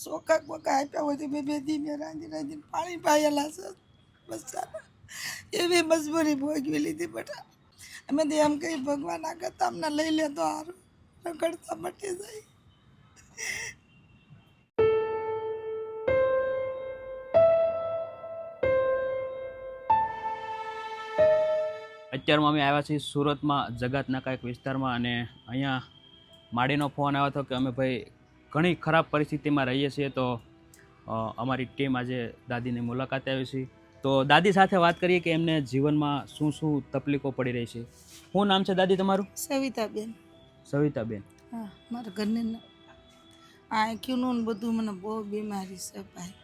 ચોખા બોખા આપ્યા હોય તો બે ધીમે રાંધીને પાણી પાયેલા છે બસ એવી મજબૂરી ભોગવી લીધી બેટા. અમે તો એમ કહી ભગવાન આ કરતા અમને લઈ લે તો સારું, રગડતા મટી જાય. અત્યારમાં અમે આવ્યા છીએ સુરતમાં જગાતનાકા એક વિસ્તારમાં, અને અહીંયા માડીનો ફોન આવ્યો હતો કે અમે ભાઈ ઘણી ખરાબ પરિસ્થિતિમાં રહીએ છીએ, તો અમારી ટીમ આજે દાદીની મુલાકાતે આવી છે. તો દાદી સાથે વાત કરીએ કે એમને જીવનમાં શું શું તકલીફો પડી રહી છે. શું નામ છે દાદી તમારું? સવિતાબેન. સવિતાબેન. હા, મારા ઘરની આ આંખીનું ને બધું મને બહુ બીમારી છે ભાઈ.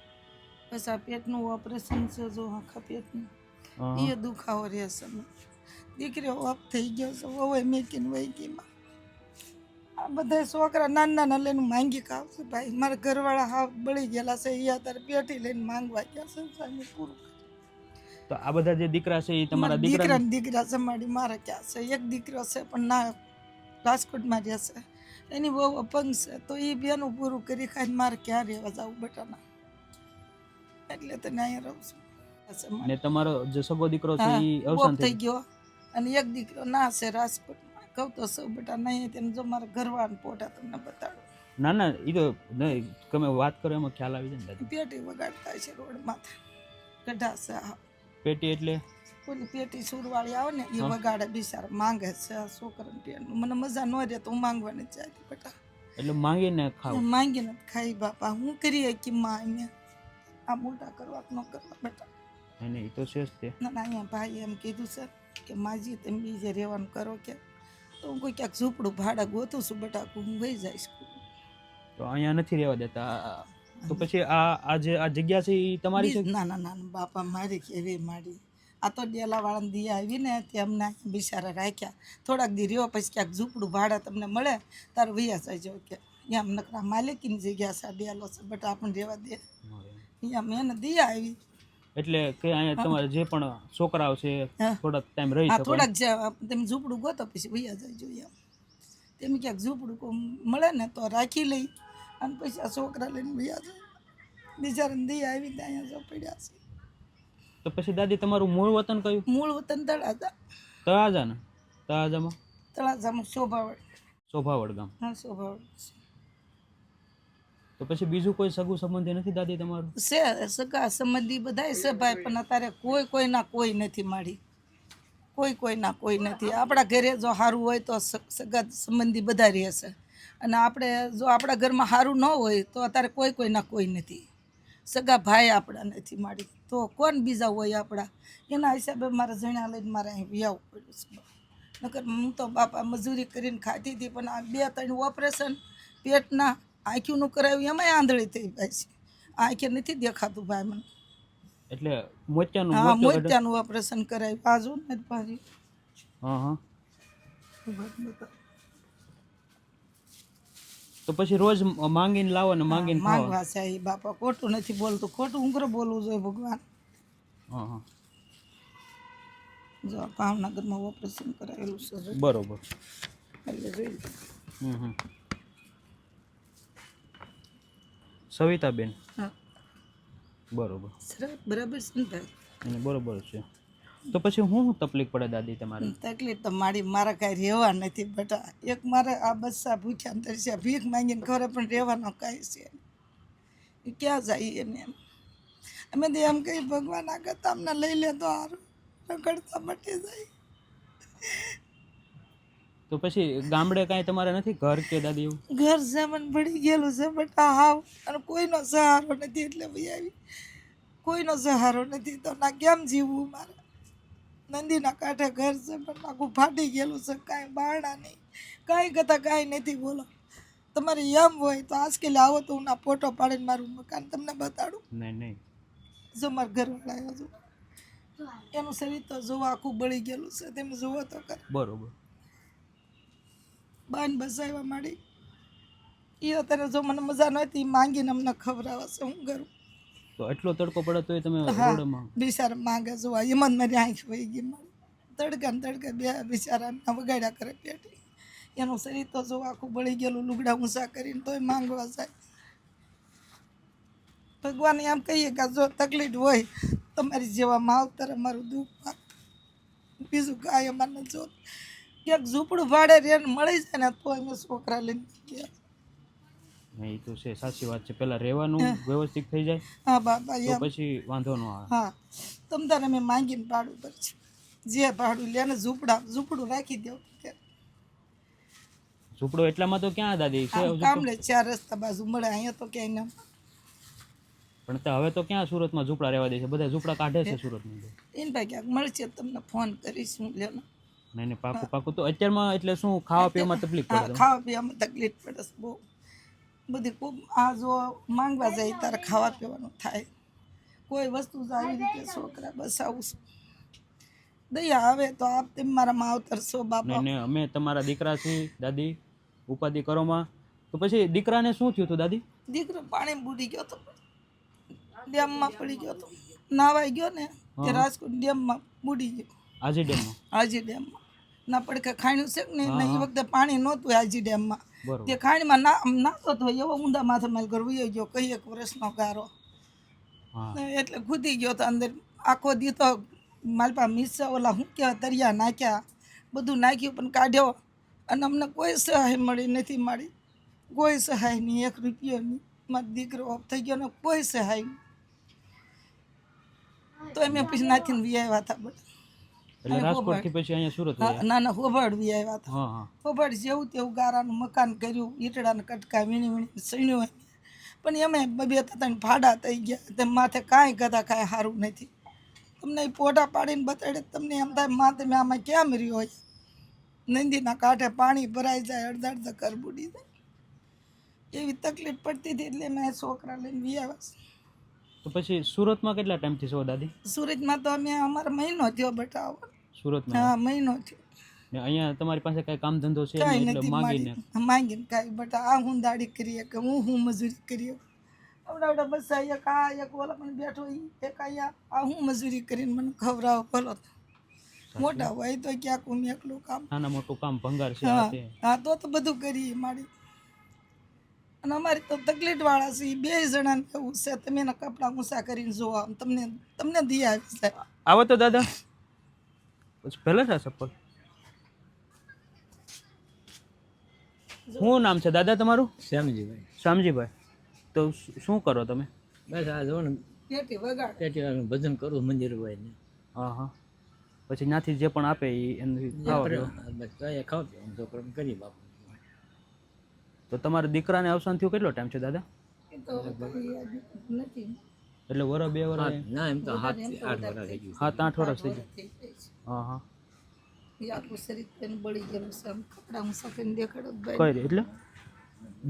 બસ આ પેટનું ઓપરેશન છે, જો આખા પેટનું એ દુખાવો રહેશે. દીકરીઓ ઓફ થઈ ગયો છે, હવે મેકીને વહી ગઈમાં. આ બધા છોકરા નાના નાના લઈને માંગી ખાવશે ભાઈ. મારા ઘરવાળા હાવ બળી ગયેલા છે, એ અત્યારે પેટી લઈને માંગવા ગયા છે. સામે પૂરું. તો આ બધા જે દીકરા છે એ તમારા દીકરા છે મારા ક્યાં છે? એક દીકરો છે પણ ના રાજકોટમાં રહેશે, એની બહુ અપંગ છે, તો એ બેનું પૂરું કરી ખાઈને મારે ક્યાં રહેવા જવું બેટાના, એટલે તને અહીંયા રહું છું. અને તમારો જે સગો દીકરો છે એ અવસાન થઈ ગયો, અને એક દીકરો ના છે રાજકોટમાં. કહું તો સૌ બેટા નહીં, તેને જો મારા ઘરવાળાને પોટા તમને બતાડો. ના ના, એ તો નહીં, તમે વાત કરો એમાં ખ્યાલ આવી જાય ને. પેટી વગાડતા છે રોડ માથે, ગઢા છે. હા, પેટી એટલે ઓલી પેટી સુરવાળી આવે ને એ વગાડે, બિચારા માંગે છે છોકરાને પેટનું. મને મજા ન રહે તો હું માંગવાની જાય બેટા. એટલે માંગીને ખાવ? માંગીને ખાઈ બાપા, હું કરીએ કે માં એને આ મોટા કરવા ન કરવા બેટા. નહીં, એ તો છે જ તે. ના અહીંયા ભાઈ એમ કીધું છે કે માજી તમે બીજે રહેવાનું કરો કે, તો હું કોઈ ક્યાંક ઝૂંપડું ભાડા ગોતું છું બેટા, હું વહી જઈશ. તો અહીંયા નથી રહેવા દેતા? તો પછી આ જગ્યા છે એ તમારી છે? ના ના ના બાપા, મારી કેવી માડી. આ તો ડેલાવાળાને દી આવી ને તે અમને બિચારા રાખ્યા. થોડાક દી રહ્યો પછી ક્યાંક ઝૂંપડું ભાડા તમને મળે તારે વૈયા જજો કે. એમ નકરા માલિકીની જગ્યા છે, ડેલો છે બેટા, આપણને રહેવા દે. અહીંયા મેં દી આવી એટલે કે અહીંયા તમારે જે પણ છોકરાઓ છે થોડાક ટાઈમ રહી શકો? થોડાક તમે ઝૂંપડું ગોતો પછી વૈયા જજો. એમ તેમ ક્યાંક ઝૂંપડું મળે ને તો રાખી લઈ, અને પછી આ છોકરા લઈને વૈયા જાય. બિચારાને દી આવી ત્યાં અહીંયા જો પડ્યા છે. તો પછી દાદી તમારું મૂળ વતન કયું? મૂળ વતન તળાજા. તળાજા ને? તળાજામાં શોભાવડ. શોભાવડ ગામ? હા, શોભાવડ. તો પછી બીજું કોઈ સગું સંબંધી નથી દાદી તમારું? છે સગા સંબંધી બધાય છે ભાઈ, પણ અત્યારે કોઈના કોઈ નથી માડી. કોઈના કોઈ નથી. આપણા ઘરે જો સારું હોય તો સગા સંબંધી બધા રહેશે, અને આપણે જો આપણા ઘરમાં સારું ન હોય તો અત્યારે કોઈના કોઈ નથી. સગા ભાઈ આપણા નથી માડી, તો કોણ બીજા હોય આપણા? એના હિસાબે મારે જણા લઈને મારે અહીં વ્યાવું પડ્યું છે. નકર હું તો બાપા મજૂરી કરીને ખાતી હતી, પણ આ 2-3 ઓપરેશન પેટના આંખીનું કરાવ્યું, એમાંય આંધળી થઈ ભાઈ છે. આંખે નથી દેખાતું ભાઈ મને. એટલે મોતિયાનું ઓપરેશન કરાવ્યું. બાજુ ને ભાઈ. હા. તો પછી રોજ માંગીને લાવો ને માંગીને માંગવા છે બાપા, ખોટું નથી બોલતું. ખોટું હું કરે બોલવું જોઈએ ભગવાન? હા. જો ભાવનગરમાં ઓપરેશન કરાવેલું છે. બરોબર. એટલે જોઈ. સવિતાબેન. હા, બરોબર. બરાબર છે ને ભાઈ? બરોબર છે. તો પછી હું તકલીફ પડે દાદી તમારે? તકલીફ તો મારા કાંઈ રહેવા નથી બેટા. એક મારે આ બસ્સા ભૂખ્યા તરસ્યા ભીખ માંગીને ઘરે પણ રહેવાનો કાંઈ છે એ ક્યાં જાય એને. અમે તો એમ કહી ભગવાન આ કરતા અમને લઈ લે તો સારું, રગડતા મટી જાય. તો પછી ગામડે કાંઈ તમારે નથી ઘર કે દાદી એવું? ઘર જમન પડી ગયેલું છે બેટા હાવ, અને કોઈનો સહારો નથી. એટલે ભાઈ આવી કોઈનો સહારો નથી તો ના કેમ જીવવું મારે? નદીના કાંઠે ઘર છે પણ આખું ફાટી ગયેલું છે, કાંઈ બારણા નહીં, કાંઈ કરતા કાંઈ નથી. બોલો તમારે એમ હોય તો આજકાલ આવો તો હું ફોટો પાડીને મારું મકાન તમને બતાડું. નહીં. જો મારા ઘરવાળા જો એનું શરીર તો જો આખું બળી ગયેલું છે, તમે જુઓ તો કર. બરોબર. બાન બસાવવા માંડી એ અત્યારે જો મને મજા નહોતી, માંગીને અમને ખવડાવે છે. હું કરું? તો એટલો તડકો પડે તોય તમે રોડમાં? બિચારા માંગે જોવા એમાં જ મારી આંખ વહી ગઈ. મારી તડકા બે બિચારા વગાડ્યા કરે પેટી. એનું શરીર તો જો આખું બળી ગયેલું, લુગડા ઊંચા કરીને તોય માંગવા જાય. ભગવાન એમ કહીએ કે જો તકલીફ હોય તમારી જેવા માવતર અમારું દુઃખ બીજું કાંઈ અમારે જો ક્યાંક ઝૂંપડું ભાડે રેન મળી જાય ને તો અમે છોકરા લઈને ગયા. એ તો છે, સાચી વાત છે. પહેલા રહેવાનું વ્યવસ્થિત થઈ જાય હા બાપા તો એમ. પછી વાંધો ન આવે. હા તમ તારે અમે માંગીને ભાડું પર છે, જે ભાડું લે ને ઝૂંપડું રાખી દો કે ઝૂંપડો એટલામાં તો ક્યાં દાદી છે ઝૂંપડો? કામ લે 4 રસ્તા બાજુ મળે, અહીંયા તો ક્યાંય ના. પણ તો હવે તો ક્યાં સુરતમાં ઝૂંપડા રહેવા દે છે, બધા ઝૂંપડા કાઢે છે સુરતમાં. એને ભાઈ ક્યાંક મળશે તમને ફોન કરીશ હું લેવાનો. અને એને પાકું પાકું તો અત્યારમાં એટલે શું ખાવા પીવામાં તકલીફ હા પડે તમને? ખાવા પીવામાં તકલીફ પડે છે બહુ બધી. ખૂબ આ જો માંગવા જાય તારે ખાવા પીવાનું થાય, કોઈ વસ્તુ જ આવી રીતે છોકરા બસ આવું છું. દયા આવે તો આપ તેમ મારા માવતર છો બાપા. ને અમે તમારા દીકરા છીએ દાદી, ઉપાધિ કરોમાં. તો પછી દીકરાને શું થયું હતું દાદી? દીકરો પાણી બુડી ગયો તો, ડેમમાં પડી ગયો તો, નાવાઈ ગયો ને તે રાજકોટ ડેમમાં બુડી ગયો. આજી ડેમમાં? હાજી ડેમમાં ના પડકે ખાણ્યું છે ને એ વખતે પાણી નહોતું હાજી ડેમમાં. બરોબર. તે ખાણીમાં નાતો તો એવો ઊંડા માથે માલ ઘર વયો ગયો, કઈ 1 વર્ષનો ગારો. હા. એટલે ખુદી ગયો તો અંદર. આખો દી તો માલપા મિસ્સા ઓલા શું કહેવાય તરિયા નાખ્યા, બધું નાખ્યું પણ કાઢ્યો. અને અમને કોઈ સહાય મળી નથી, મારી કોઈ સહાય નહીં, 1 રૂપિયો નહીં. મારો દીકરો ઓફ થઈ ગયો ને કોઈ સહાય નહીં. તો અમે પછી નાખીને વી આવ્યા હતા બધા. એટલે રાજકોટ થી પછી અહીંયા સુરત હા, ના ના હોબાડ વી આવ્યા હતા. હા હા. હોબાડ જેવું તેવું ગારાનું મકાન કર્યું, ઈટડાને કટકા વીણી વીણી સણ્યું હોય. પણ એમે 2-3 ભાડા થઈ ગયા. તેમ માથે કાંઈ ગધા કાંઈ સારું નથી. તમને એ પોટા પાડીને બતાડે તમને એમ થાય માં તમે આમાં ક્યાં મર્યો હોય. નંદીના કાંઠે પાણી ભરાઈ જાય, અડધા ઘર બુડી જાય, એવી તકલીફ પડતી હતી. એટલે મેં છોકરા લઈને વી આવ્યા. તો પછી સુરતમાં કેટલા ટાઈમથી છો દાદી? સુરતમાં તો અમે અમારો મહિનો થયો બેટા. સુરતમાં? હા મહિનો થયો. ને અહીંયા તમારી પાસે કઈ કામ ધંધો છે કાંઈ નહીં એટલે નથી માંગીને કાંઈ બેટા. આ હું દાડી કરીએ કે હું મજૂરી કરીએ. આવડા બસ એક આ એક ઓલા પણ બેઠો એક અહીંયા આ હું મજૂરી કરીને મને ખવડાવો ભલો. મોટા હોય તો ક્યાંક હું એકલું કામ. નાના મોટું કામ ભંગાર છે આ તે. હા તો બધું કરીએ મારી. અને અમારી તો તકલીફ વાળા છે 2 જણાને એવું છે. તમે એના કપડાં ઊંચા કરીને જોવા તમને દી આવી જાય. આવો તો દાદા પછી પહેલા છે ચપ્પલ. શું નામ છે દાદા તમારું? શ્યામજીભાઈ. શ્યામજીભાઈ. તો શું કરો તમે? બસ આ જો ને પેટી વગાડ પેટી ભજન કરું મંદિરભાઈ ને. હા હા. પછી ત્યાંથી જે પણ આપે એ એનાથી ખાવા પીવા. બસ કઈ ખાવ છોકરાને કરી બાપુ. તો તમારા દીકરાને અવસાન થયું કેટલો ટાઈમ છે દાદા? એ તો નથી. એટલે 1-2 વર્ષ? ના એમ તો 7-8 વર્ષ થઈ ગયું. 7-8 વર્ષ થઈ ગયા. થઈ જાય છે. હા હા. એ આખું શરીર તેને બળી ગયેલું છે. આમ કપડાં ઊંચા કરીને દેખાડો ભાઈ. કઈ એટલે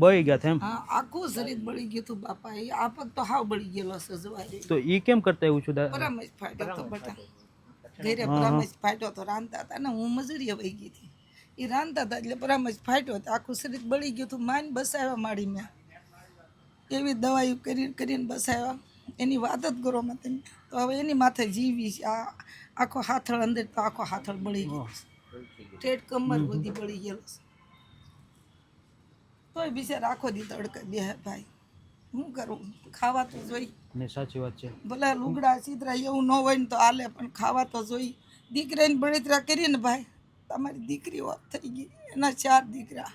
બળી ગયા હતા એમ? હા આખું શરીર બળી ગયું હતું બાપા. એ આ પગ તો હાવ બળી ગયેલો છે જવારી. તો એ કેમ કરતા એવું છું દાદા? પરામજ ફાટ્યો તો બટા. ઘરે પરામજ ફાટ્યો તો રાંધતા હતા ને હું મજૂરીએ વહી ગઈ હતી. એ રાંધતા હતા એટલે પરામજ ફાટ્યો તો આખું શરીર બળી ગયું હતું. માન બસાવ્યા માડી મેં એવી દવાઈ કરીને બસાવ્યા. એની વાત જ કરો માં તમે. તો હવે એની માથે જીવી છે. આ આખો હાથળ અંદર તો આખો હાથળ બળી ગયો છે. ઠેઠ કમર બધી બળી ગયેલો છે. તોય બિચારા આખો દી તડકે બેહે ભાઈ. શું કરું? ખાવા તો જોઈ. ને સાચી વાત છે. ભલે લુગડા ચિત્રા એવું ન હોય ને તો હાલે પણ ખાવા તો જોઈ. દીકરાને બળતરા કરીને ભાઈ તમારી દીકરી ઓફ થઈ ગઈ. એના 4 દીકરા,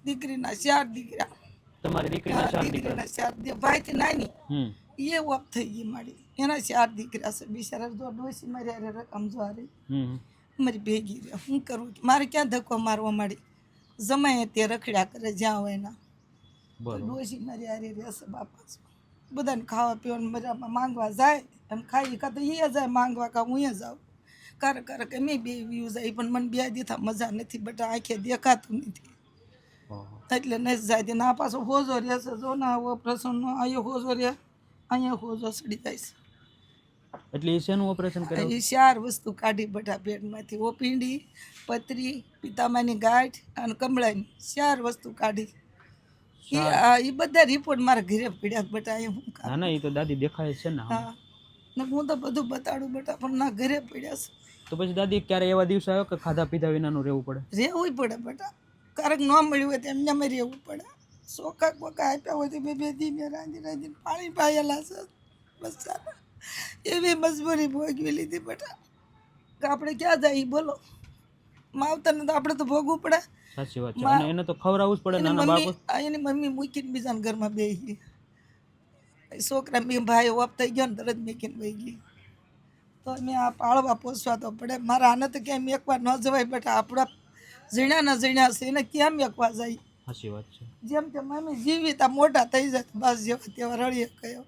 દીકરીના 4 દીકરા. તમારી દીકરીના 4 દીકરા? દીકરીના 4 ભાઈથી નાની હમ. એ ઓફ થઈ ગઈ મારી. એના 4 દીકરા છે. બિચારા જો ડોસી મારી હારે રકમ જોવારી હમ. મારી ભેગી રહે. શું કરું? મારે ક્યાં ધક્કો મારવા માંડી? જમાય તે રખડ્યા કરે જ્યાં હોય ના. બરોબર. ડોસી મારી હારે રહેશે બાપા. બધાને ખાવા પીવાનું મજામાં માંગવા જાય અને ખાઈ કાં તો એ જાય માંગવા કાં હું જાઉં. ક્યારેક અમે 2 વ્યૂ જાય પણ મને 2 દીધા મજા નથી બટા. આંખે દેખાતું નથી એટલે નથી જાય. ના પાછો હોજો રહેશે. જો ના ઓપરેશન અહીંયા હોજો રહે, અહીંયા હોજો સડી જાય છે. એટલે એ શેનું ઓપરેશન કર્યું? એ 4 વસ્તુ કાઢી બટા પેટમાંથી. ઓપીંડી, પથરી, પિતામાની ગાંઠ અને કમળાની 4 વસ્તુ કાઢી. એ બધા રિપોર્ટ મારા ઘરે પડ્યા બટા. એ હું ના ના એ તો દાદી દેખાય છે ને. હા ને હું તો બધું બતાડું બટા પણ ના ઘરે પડ્યા છે. તો પછી દાદી ક્યારે એવા દિવસ આવ્યો કે ખાધા પીધા વિનાનું રહેવું પડે? રહેવું પડે બટા. ક્યારેક ન મળ્યું હોય તો એમને રહેવું પડે. ચોખા બોખા આપ્યા હોય તો બે ધીમે રાંધીને પાણી પાયેલા છે બસ ચાલે. એવી મજબૂરી ભોગવી લીધી બેટા કે આપણે ક્યાં જઈએ બોલો. માવતરને તો આપણે તો ભોગવું પડે. સાચી વાત છે. અને એને તો ખવડાવવું જ પડે એની નાના મમ્મી બાળકો. એની મમ્મી મૂકીને બીજાના ઘરમાં બેસી ગઈ. છોકરા બે ભાઈ ઓફ થઈ ગયો ને તરત મૂકીને બેસી ગઈ. તો મેં આ પાળવા પોસવા તો પડે. મારા આને તો કેમ એકવાર ન જવાય બેટા. આપણા ઝીણા છે એને કેમ એકવાર જાય. સાચી વાત છે. જેમ કે મમ્મી જીવિતા મોટા થઈ જાય બસ જેવા તેવા રળીએ કયો.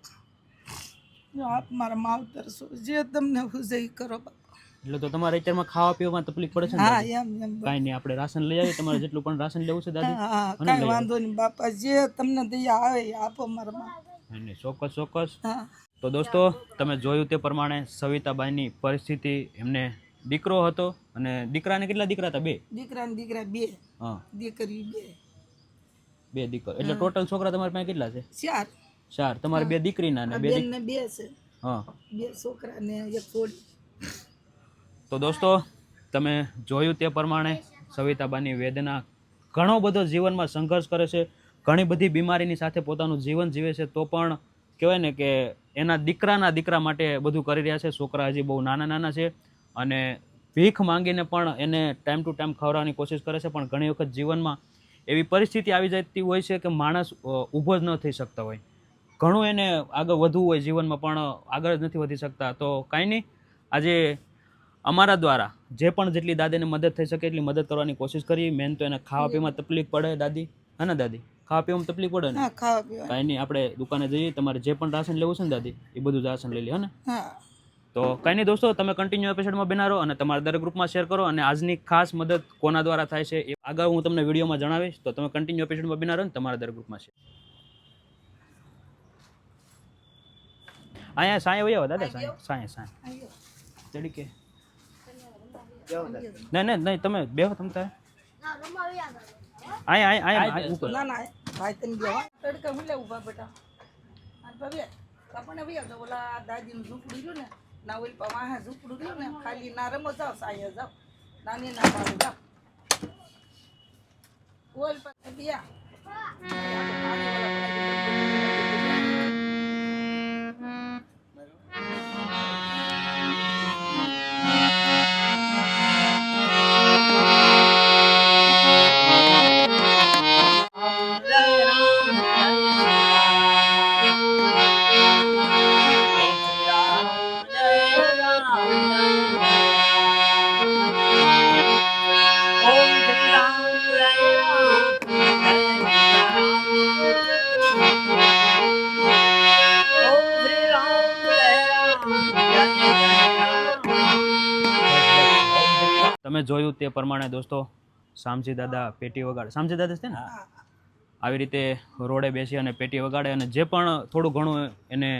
આપ મારા માવતર છો જે તમને ખુશ એ કરો બાપા. એટલે તો તમારે અત્યારમાં ખાવા પીવામાં તકલીફ પડે છે ને હા દાદી? એમ કાંઈ નહીં, આપણે રાશન લઈ આવીએ. તમારે જેટલું પણ રાશન લેવું છે દાદી? હા કાંઈ વાંધો નહીં બાપા. જે તમને દયા આવે એ આપો મારા મા. નહીં, ચોક્કસ ચોક્કસ. હા તો દોસ્તો, તમે જોયું તે પ્રમાણે સવિતાબાઈની પરિસ્થિતિ. એમને દીકરો હતો અને દીકરાને કેટલા દીકરા હતા? 2. દીકરા ને દીકરા 2. હા, દીકરી 2 દીકરો. એટલે ટોટલ છોકરા તમારી પાસે કેટલા છે? 4. 4. તમારે 2 દીકરીના અને 2 બેન ને 2 છે. હા. 2 છોકરા ને 1 છોડી. તો દોસ્તો, તમે જોયું તે પ્રમાણે સવિતાબાની વેદના. ઘણો બધો જીવનમાં સંઘર્ષ કરે છે, ઘણી બધી બીમારીની સાથે પોતાનું જીવન જીવે છે, તો પણ કહેવાય ને કે એના દીકરા માટે બધું કરી રહ્યા છે. છોકરા હજી બહુ નાના છે અને ભીખ માંગીને પણ એને ટાઈમ ટુ ટાઈમ ખવડાવવાની કોશિશ કરે છે. પણ ઘણી વખત જીવનમાં એવી પરિસ્થિતિ આવી જતી હોય છે કે માણસ ઊભો જ ન થઈ શકતા હોય. ઘણું એને આગળ વધવું હોય જીવનમાં પણ આગળ જ નથી વધી શકતા. તો કાંઈ નહીં, આજે અમારા દ્વારા જે પણ જેટલી દાદીને મદદ થઈ શકે એટલી મદદ કરવાની કોશિશ કરી. મેન તો એને ખાવા પીવામાં તકલીફ પડે દાદી. હા ને દાદી? ખાવા પીવામાં તકલીફ પડે ને? હા ખાવા પીવા. કાંઈ નહીં, આપણે દુકાને જઈએ. તમારે જે પણ રાશન લેવું છે ને દાદી, એ બધું જ રાશન લઈ લે. હા ને? હા તો કાંઈ નહીં દોસ્તો, તમે કન્ટિન્યુ એપિસોડમાં બના રહો અને તમારા દરેક ગ્રુપમાં શેર કરો. અને આજની ખાસ મદદ કોના દ્વારા થાય છે એ આગળ હું તમને વિડીયોમાં જણાવીશ. તો તમે કન્ટિન્યુ એપિસોડમાં બના રહો ને તમારા દરેક ગ્રુપમાં શેર. અહીંયા સાંય વહી આવો દાદા. સાંય આવ્યો. તડીકે નહીં તમે બેહો. તમે તારે અહીંયા ઉપર. ના ના ભાઈ તને દેવા તડકા હું લે ઉભા બેટા. આ ભવ્ય આપણને ભી તો ઓલા દાદીનું ઝૂંપડું રહ્યું ને ના ઓલ વાહે ઝૂંપડું રહ્યું ને ખાલી ના રમો જાઓ સાયે જાઓ નાની ના પાડો જાઓ ઓલ પર બિયા તમે જોયું તે પ્રમાણે દોસ્તો, શામજી દાદા પેટી વગાડે. શામજી દાદા છે ને? આવી રીતે રોડે બેસી અને પેટી વગાડે અને જે પણ થોડું ઘણું એને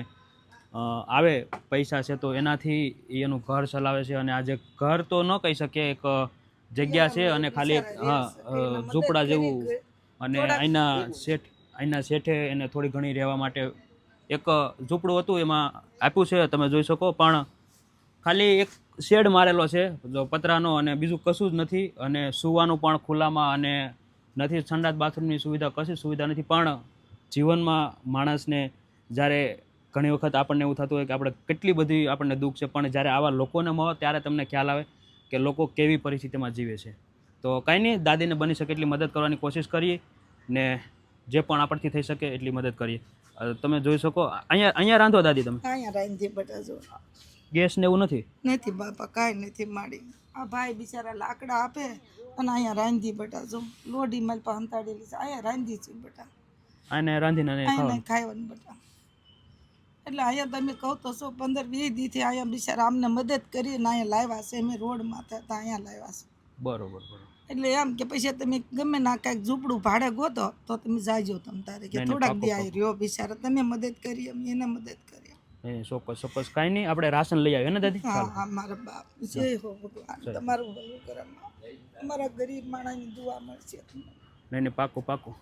આવે પૈસા છે તો એનાથી એ એનું ઘર ચલાવે છે. અને આજે ઘર તો ન કહી શકીએ, એક જગ્યા છે અને ખાલી એક ઝૂંપડા જેવું. અને અહીંના શેઠે એને થોડી ઘણી રહેવા માટે એક ઝૂંપડું હતું, એમાં આપ્યું છે તમે જોઈ શકો. પણ ખાલી એક શેડ મારેલો છે જો પતરાનો, અને બીજું કશું જ નથી. અને સૂવાનું પણ ખુલ્લામાં, અને નથી સંડાસ બાથરૂમની સુવિધા, કશી સુવિધા નથી. પણ જીવનમાં માણસને જ્યારે ઘણી વખત આપણને એવું થતું હોય કે આપણે કેટલી બધી આપણને દુઃખ છે, પણ જ્યારે આવા લોકોને મળો ત્યારે તમને ખ્યાલ આવે કે લોકો કેવી પરિસ્થિતિમાં જીવે છે. તો કાંઈ નહીં, દાદીને બની શકે એટલી મદદ કરવાની કોશિશ કરીએ ને જે પણ આપણથી થઈ શકે એટલી મદદ કરીએ. તમે જોઈ શકો અહીંયા રાંધો દાદી તમે? અહીંયા રાંધી બટા જો ગેસ ને એવું નથી? નથી બાપા, કાંઈ નથી માડી. આ ભાઈ બિચારા લાકડા આપે અને અહીંયા રાંધી બટા જો લોઢી માલ પર અંતાડેલી છે, અહીંયા રાંધી છે બટા. આને રાંધીને અહીંયા ખાવાનું બટા. એટલે અહીંયા તમે કહો તો 15-20 દીથી અહીંયા બિચારા અમને મદદ કરીને અહીંયા લાવ્યા છે. અમે રોડમાં હતા અહીંયા લાવ્યા છે. બરોબર. એટલે એમ કે પછી તમે ગમે ના કાંઈક ઝૂંપડું ભાડે ગોતો તો તમે જાજો તમ તારે કે થોડાક દી આવી રહ્યો બિચારા. તમે મદદ કરી, અમે એને મદદ કરી. ચોક્કસ. કાંઈ નહીં, આપણે રાશન લઈ આવીએ ને દાદી? હા મારા બાપ જય હો ભગવાન, તમારું ભલું કરે. અમારા ગરીબ માણસની દુઆ મળશે. નહીં, પાકું.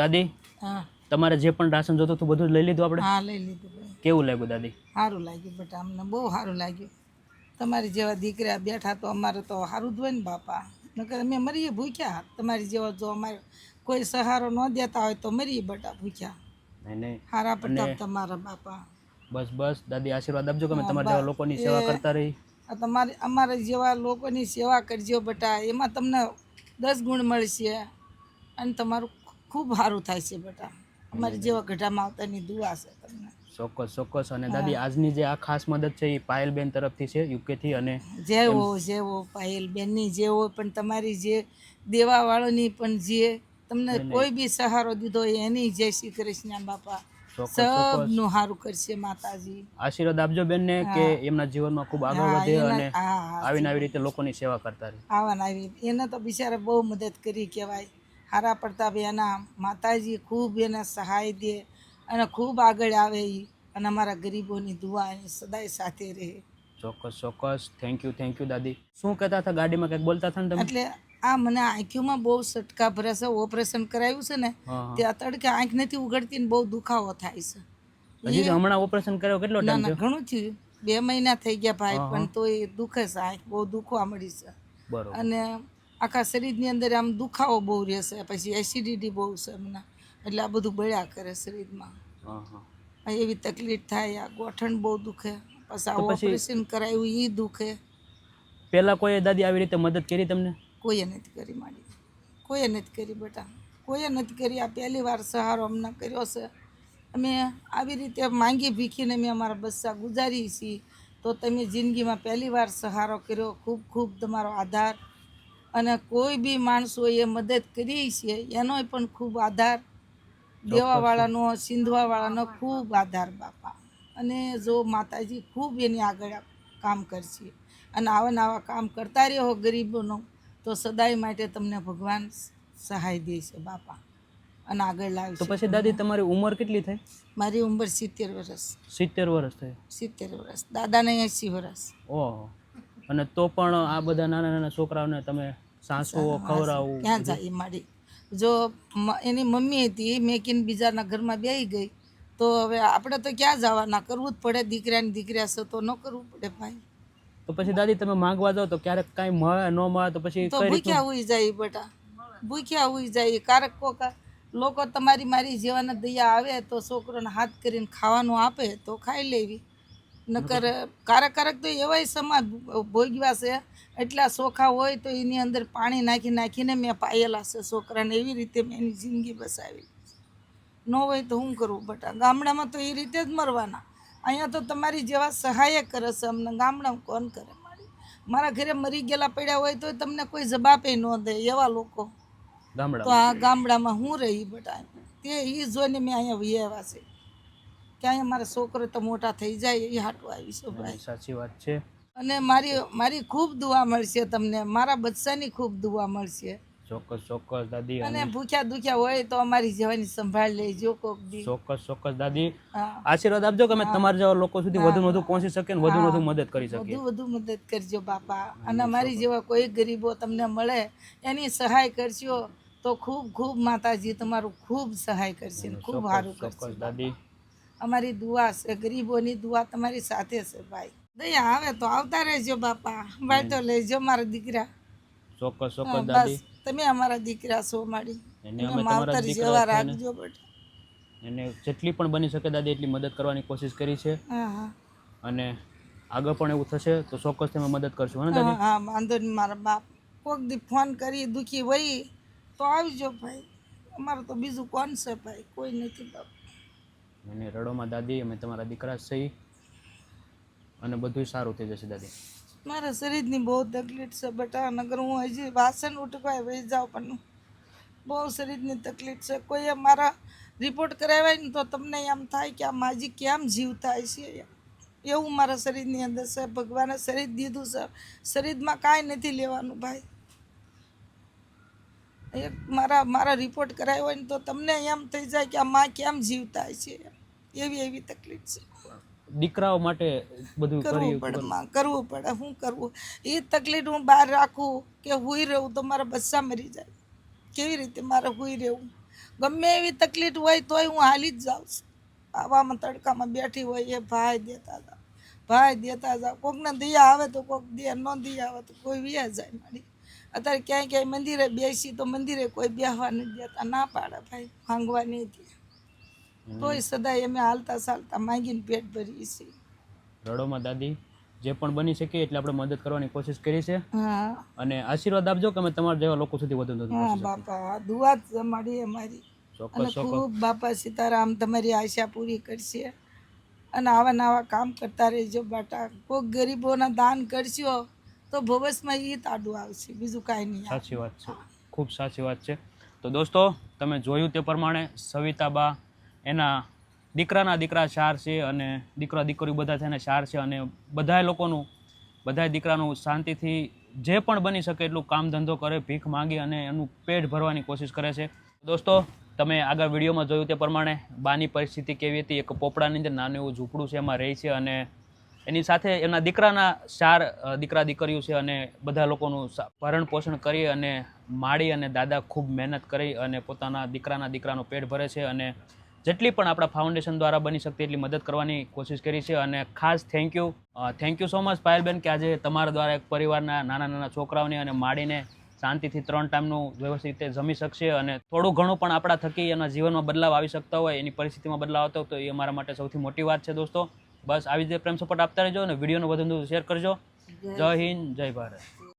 દાદી હા તમારે જે પણ રાશન જોતું હતું બધું જ લઈ લીધું આપણે? હા લઈ લીધું ભાઈ. કેવું લાગ્યું દાદી? સારું લાગ્યું બેટા, અમને બહુ સારું લાગ્યું. તમારી જેવા દીકરા બેઠા તો અમારે તો સારું જ હોય ને બાપા, નકર અમે મરીએ ભૂખ્યા. તમારી જેવા જો અમારે કોઈ સહારો ન દેતા હોય તો મરીએ બેટા ભૂખ્યા. નહીં નહીં, હારા પ્રતાપ તમારા બાપા. બસ બસ દાદી આશીર્વાદ આપજો કે અમે હા, તમારા જેવા બસ. લોકોની સેવા કરતા રહી. આ તમારી અમારા જેવા લોકોની સેવા કરજો બેટા, એમાં તમને 10 ગુણ મળશે અને તમારું ખૂબ સારું થાય છે બેટા. અમારી જેવા ગઢામાં આવતાની દુઆ છે તમને. ચોક્કસ ચોક્કસ. અને દાદી આજની જે આ ખાસ મદદ છે એ પાયલબેન તરફથી છે, યુકેથી. અને જેવો પાયલ બેનની જે હોય પણ તમારી જે દેવાવાળાની પણ જે તમને કોઈ બી સહારો દીધો હોય એની જય શ્રી કૃષ્ણ બાપા. ચોક્કસ સબનું સારું કરશે માતાજી. આશીર્વાદ આપજો બેનને કે એમના જીવનમાં ખૂબ આગળ વધે અને હા આવીને આવી રીતે લોકોની સેવા કરતા રહે. આવાને આવી એને તો બિચારા બહુ મદદ કરી કહેવાય. હારા પ્રતાપ એના માતાજી ખૂબ એને સહાય દે અને ખૂબ આગળ આવે ઈ. અને અમારા ગરીબોની દુઆ એની સદાય સાથે રહે. ચોક્કસ ચોક્કસ. થેન્ક યુ દાદી. શું કહેતા હતા ગાડીમાં, કંઈક બોલતા હતા ને તમે? એટલે આ મને આંખોમાં બહુ સટકા ભરે છે. ઓપરેશન કરાવ્યું છે ને ત્યાં તડકે આંખ નથી ઉઘડતી ને બહુ દુખાવો થાય છે. હજી તો હમણાં ઓપરેશન કર્યો કેટલો ના ટાઈમ ના ઘણું થયું, 2 મહિના થઈ ગયા ભાઈ, પણ તો એ દુખે છે, આંખ બહુ દુખવા મળી છે. બરોબર. અને આખા શરીરની અંદર આમ દુખાવો બહુ રહેશે, પછી એસિડિટી બહુ છે હમણાં, એટલે આ બધું બળ્યા કરે શરીરમાં. એવી તકલીફ થાય. આ ગોઠણ બહુ દુખે, પછી આ ઓપરેશન કરાવ્યું એ દુખે. પહેલા કોઈ દાદી આવી રીતે મદદ કરી તમને? કોઈએ નથી કરી મારી, કોઈએ નથી કરી બેટા, કોઈએ નથી કરી. આ પહેલી વાર સહારો અમને કર્યો છે. અમે આવી રીતે માંગી ભીખીને અમે અમારા બસ્સા ગુજારી છીએ. તો તમે જિંદગીમાં પહેલી વાર સહારો કર્યો, ખૂબ ખૂબ તમારો આભાર. અને કોઈ બી માણસોએ મદદ કરી છે એનોય પણ ખૂબ આભાર. દેવાવાળાનો, સિંધવાવાળાનો ખૂબ આભાર બાપા. અને જો માતાજી ખૂબ એની આગળ કામ કરશે અને આવા કામ કરતા રહ્યો ગરીબોનો, તો સદાય માટે તમને ભગવાન સહાય દેશે બાપા અને આગળ લાવશે. તો પછી દાદી તમારી ઉંમર કેટલી થઈ? મારી ઉંમર 70 વર્ષ. 70 વર્ષ થઈ? 70 વર્ષ. દાદાને 80 વર્ષ. ઓહો. અને તો પણ આ બધા નાના નાના છોકરાઓને તમે સાસુઓ ખવડાવું? ક્યાં જાય મારી? જો એની મમ્મી હતી મેકીને બીજાના ઘરમાં બેસી ગઈ, તો હવે આપણે તો ક્યાં જવાના? કરવું જ પડે. દીકરાની દીકરા છે તો ન કરવું પડે ભાઈ. તો પછી દાદી તમે માંગવા જાઓ તો ક્યારેક કાંઈ મળે ન મળે તો પછી તો ભૂખ્યા હોઈ જાય બેટા, ભૂખ્યા હોઈ જાય. ક્યારેક કોક લોકો તમારી મારી જેવાના દયા આવે તો છોકરોને હાથ કરીને ખાવાનું આપે તો ખાઈ લેવી. નકર ક્યારેક તો એવાય સમાજ ભોગવ્યા છે, એટલા ચોખા હોય તો એની અંદર પાણી નાખીને મેં પાયેલા છે છોકરાને. એવી રીતે મેં એની જિંદગી બસાવી. ન હોય તો શું કરવું બેટા? ગામડામાં તો એ રીતે જ મરવાના. અહીંયા તો તમારી જેવા સહાય કરે છે અમને. ગામડામાં કોણ કરે? મારા ઘરે મરી ગયેલા પડ્યા હોય તો તમને કોઈ જવાબે ન દે એવા લોકો. તો આ ગામડામાં હું રહી બેટા, તે એ જોઈને મેં અહીંયા વૈયા છે કે અહીંયા મારા છોકરો તો મોટા થઈ જાય એ હાટું આવી છે ભાઈ. સાચી વાત છે. અને મારી ખૂબ દુઆ મળશે તમને, મારા બચ્ચાની ખૂબ દુઆ મળશે. ચોક્કસ દાદી. અને ભૂખ્યા દુખ્યા હોય તો અમારી જેવાની સંભાળ લેજો કોક દી. ચોક્કસ દાદી. આશીર્વાદ આપજો કે અમે તમારા જેવા લોકો સુધી વધુ પહોંચી શકે ને વધુ મદદ કરી શકીએ. વધુ મદદ કરજો બાપા. અને અમારી જેવા કોઈ ગરીબો તમને મળે એની સહાય કરજો તો ખૂબ માતાજી તમારું ખૂબ સહાય કરશે, ખૂબ સારું કરશે દાદી. અમારી દુઆ છે, ગરીબોની દુઆ તમારી સાથે છે ભાઈ. દયા આવે તો આવતા રહેજો બાપા, ભાઈ તો લેજો મારા દીકરા. ચોક્કસ દાદી. તમે અમારા દીકરા છો મારી, માવતર જેવા રાખજો બેટા. એને જેટલી પણ બની શકે દાદી એટલી મદદ કરવાની કોશિશ કરી છે. અને આગળ પણ એવું થશે તો ચોક્કસ તમે મદદ કરશો ને દાદી? હા વાંધો નહીં મારા બાપ. કોક દી ફોન કરી દુખી વહી તો આવજો ભાઈ. અમારે તો બીજું કોણ છે ભાઈ? કોઈ નથી બાપ. અને રડોમાં દાદી, અમે તમારા દીકરા છીએ અને બધું સારું થઈ જશે દાદી. મારા શરીરની બહુ તકલીફ છે બેટા. નગર હું હજી વાસણ ઉટકવાય વહી જાઉં પણ બહુ શરીરની તકલીફ છે. કોઈએ મારા રિપોર્ટ કરાવ્યા ને તો તમને એમ થાય કે આ માજી કેમ જીવતા છે, એવું મારા શરીરની અંદર છે. ભગવાને શરીર દીધું છે, શરીરમાં કાંઈ નથી લેવાનું ભાઈ. એક મારા રિપોર્ટ કરાવ્યો હોય ને તો તમને એમ થઈ જાય કે આ માં કેમ જીવતા છે, એવી તકલીફ છે. દીકરાઓ માટે બધું કરવું પડે માં, કરવું પડે. શું કરવું? એ તકલીફ હું બહાર રાખું કે હુઈ રહું તો મારા બચ્ચા મરી જાય. કેવી રીતે મારે હુઈ રહેવું? ગમે એવી તકલીફ હોય તોય હું હાલી જ જાઉં છું. આવામાં તડકામાં બેઠી હોય એ ભાઈ દેતા જાવ કોકને દિયા આવે તો કોક દે, ન દિયા આવે તો કોઈ વ્યા જાય મારી. અત્યારે ક્યાંય મંદિરે બેસી તો મંદિરે કોઈ બેસવા નથી દેતા, ના પાડે ભાઈ, માંગવા નહીં દે. તોય સદાય અમે હાલતા ચાલતા માંગીને પેટ ભરીએ છીએ. રડોમાં દાદી, જે પણ બની શકે એટલે આપણે મદદ કરવાની કોશિશ કરી છે. હા અને આશીર્વાદ આપજો કે અમે તમારા જેવા લોકો સુધી વધુ વધુ હા બાપા, દુઆ જ અમારી અને ચોક્કસ ચોક્કસ. ખૂબ બાપા સીતારામ તમારી આશા પૂરી કરશે. અને આવા નવા કામ કરતા રહેજો બેટા. કોઈ ગરીબોના દાન કરશો તો ભવિષ્યમાં એ તાડું આવશે, બીજું કાંઈ નહીં આવે. સાચી વાત છે, ખૂબ સાચી વાત છે. તો દોસ્તો, તમે જોયું તે પ્રમાણે સવિતાબા એના દીકરાના દીકરા 4 છે અને દીકરા દીકરીઓ બધા થઈને 4 છે અને બધાય લોકોનું, બધાય દીકરાનું શાંતિથી જે પણ બની શકે એટલું કામ ધંધો કરે, ભીખ માંગી અને એનું પેટ ભરવાની કોશિશ કરે છે. દોસ્તો, તમે આગળ વિડીયોમાં જોયું તે પ્રમાણે બાની પરિસ્થિતિ કેવી હતી. એક પોપડાની અંદર નાનું એવું ઝૂંપડું છે, એમાં રહે છે અને એની સાથે એના દીકરાના 4 દીકરા દીકરીઓ છે અને બધા લોકોનું ભરણ પોષણ કરી અને માડી અને દાદા ખૂબ મહેનત કરી અને પોતાના દીકરાનું પેટ ભરે છે અને જેટલી પણ આપણા ફાઉન્ડેશન દ્વારા બની શકતી એટલી મદદ કરવાની કોશિશ કરી છે. અને ખાસ thank you so much Payalben કે આજે તમારા દ્વારા એક પરિવારના નાના છોકરાઓને અને માડીને શાંતિથી 3 ટાઈમનું વ્યવસ્થિત રીતે જમી શકશે અને થોડું ઘણું પણ આપણા થકી એના જીવનમાં બદલાવ આવી શકતા હોય, એની પરિસ્થિતિમાં બદલાવ આવતો હોય તો એ અમારા માટે સૌથી મોટી વાત છે. દોસ્તો, બસ આવી રીતે પ્રેમ સપોર્ટ આપતા રહેજો અને વિડીયોનો વધુ શેર કરજો. જય હિન્દ, જય ભારત.